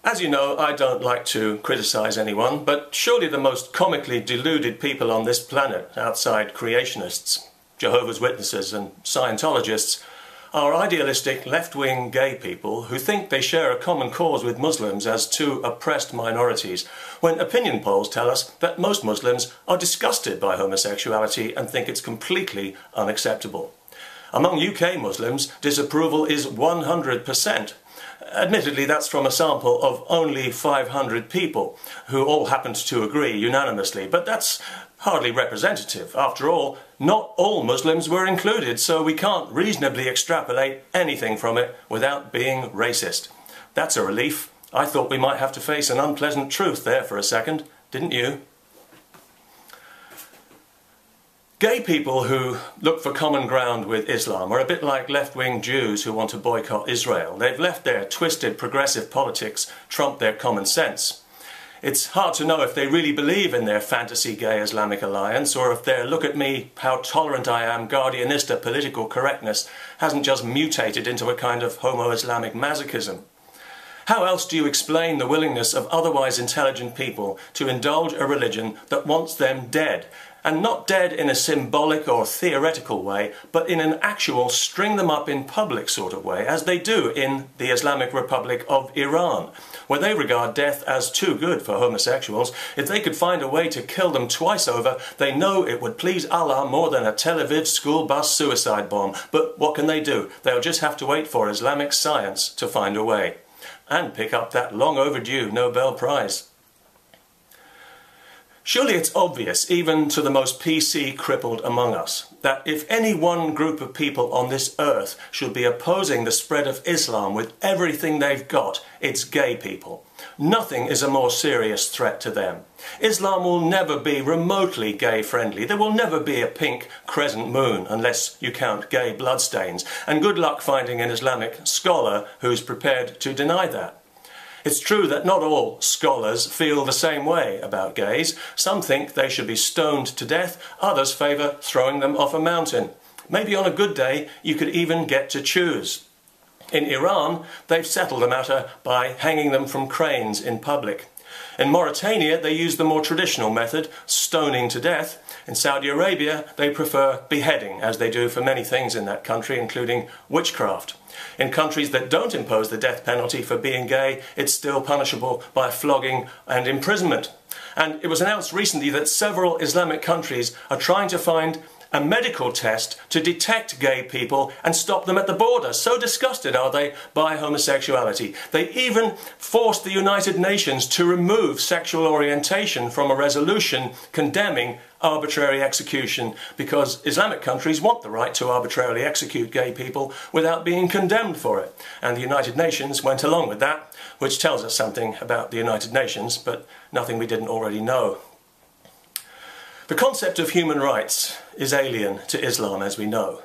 As you know, I don't like to criticise anyone, but surely the most comically deluded people on this planet, outside creationists, Jehovah's Witnesses and Scientologists, are idealistic left-wing gay people who think they share a common cause with Muslims as two oppressed minorities, when opinion polls tell us that most Muslims are disgusted by homosexuality and think it's completely unacceptable. Among UK Muslims, disapproval is 100%. Admittedly, that's from a sample of only 500 people, who all happened to agree unanimously, but that's hardly representative. After all, not all Muslims were included, so we can't reasonably extrapolate anything from it without being racist. That's a relief. I thought we might have to face an unpleasant truth there for a second, didn't you? Gay people who look for common ground with Islam are a bit like left-wing Jews who want to boycott Israel. They've let their twisted progressive politics trump their common sense. It's hard to know if they really believe in their fantasy gay Islamic alliance, or if their look at me, how tolerant I am, guardianista political correctness hasn't just mutated into a kind of homo-Islamic masochism. How else do you explain the willingness of otherwise intelligent people to indulge a religion that wants them dead? And not dead in a symbolic or theoretical way, but in an actual string them up in public sort of way, as they do in the Islamic Republic of Iran, where they regard death as too good for homosexuals. If they could find a way to kill them twice over, they know it would please Allah more than a Tel Aviv school bus suicide bomb. But what can they do? They'll just have to wait for Islamic science to find a way. And pick up that long overdue Nobel Prize. Surely it's obvious, even to the most PC crippled among us, that if any one group of people on this earth should be opposing the spread of Islam with everything they've got, it's gay people. Nothing is a more serious threat to them. Islam will never be remotely gay-friendly. There will never be a pink crescent moon, unless you count gay bloodstains, and good luck finding an Islamic scholar who's prepared to deny that. It's true that not all scholars feel the same way about gays. Some think they should be stoned to death, others favour throwing them off a mountain. Maybe on a good day you could even get to choose. In Iran, they've settled the matter by hanging them from cranes in public. In Mauritania, they use the more traditional method, stoning to death. In Saudi Arabia, they prefer beheading, as they do for many things in that country, including witchcraft. In countries that don't impose the death penalty for being gay, it's still punishable by flogging and imprisonment. And it was announced recently that several Islamic countries are trying to find a medical test to detect gay people and stop them at the border. So disgusted are they by homosexuality. They even forced the United Nations to remove sexual orientation from a resolution condemning arbitrary execution, because Islamic countries want the right to arbitrarily execute gay people without being condemned for it. And the United Nations went along with that, which tells us something about the United Nations, but nothing we didn't already know. The concept of human rights is alien to Islam, as we know.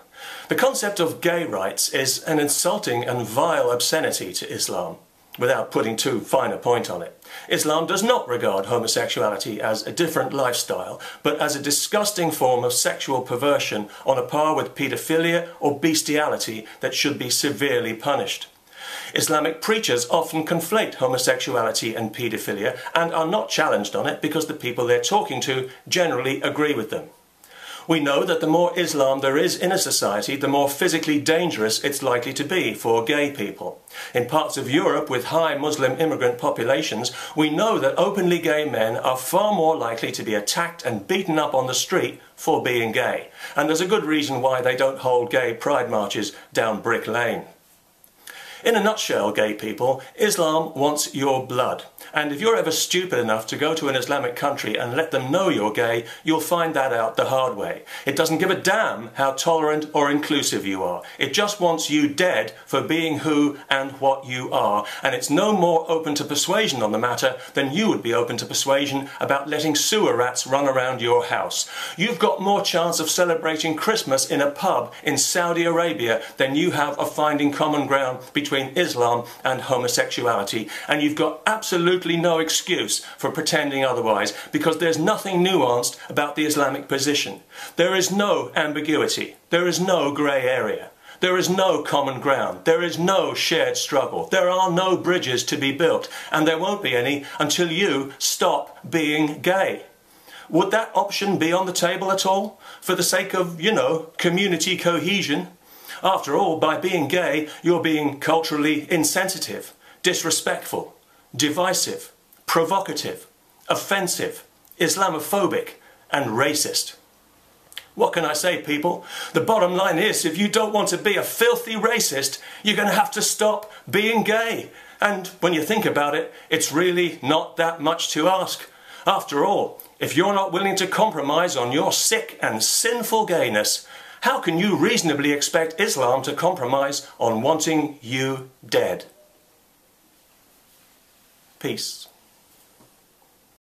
The concept of gay rights is an insulting and vile obscenity to Islam, without putting too fine a point on it. Islam does not regard homosexuality as a different lifestyle, but as a disgusting form of sexual perversion on a par with paedophilia or bestiality that should be severely punished. Islamic preachers often conflate homosexuality and paedophilia and are not challenged on it because the people they're talking to generally agree with them. We know that the more Islam there is in a society, the more physically dangerous it's likely to be for gay people. In parts of Europe with high Muslim immigrant populations, we know that openly gay men are far more likely to be attacked and beaten up on the street for being gay. And there's a good reason why they don't hold gay pride marches down Brick Lane. In a nutshell, gay people, Islam wants your blood. And if you're ever stupid enough to go to an Islamic country and let them know you're gay, you'll find that out the hard way. It doesn't give a damn how tolerant or inclusive you are. It just wants you dead for being who and what you are. And it's no more open to persuasion on the matter than you would be open to persuasion about letting sewer rats run around your house. You've got more chance of celebrating Christmas in a pub in Saudi Arabia than you have of finding common ground between Islam and homosexuality. And you've got absolutely no excuse for pretending otherwise, because there's nothing nuanced about the Islamic position. There is no ambiguity. There is no grey area. There is no common ground. There is no shared struggle. There are no bridges to be built, and there won't be any until you stop being gay. Would that option be on the table at all? For the sake of, you know, community cohesion? After all, by being gay, you're being culturally insensitive, disrespectful, divisive, provocative, offensive, Islamophobic, and racist. What can I say, people? The bottom line is, if you don't want to be a filthy racist, you're going to have to stop being gay. And when you think about it, it's really not that much to ask. After all, if you're not willing to compromise on your sick and sinful gayness, how can you reasonably expect Islam to compromise on wanting you dead? Peace.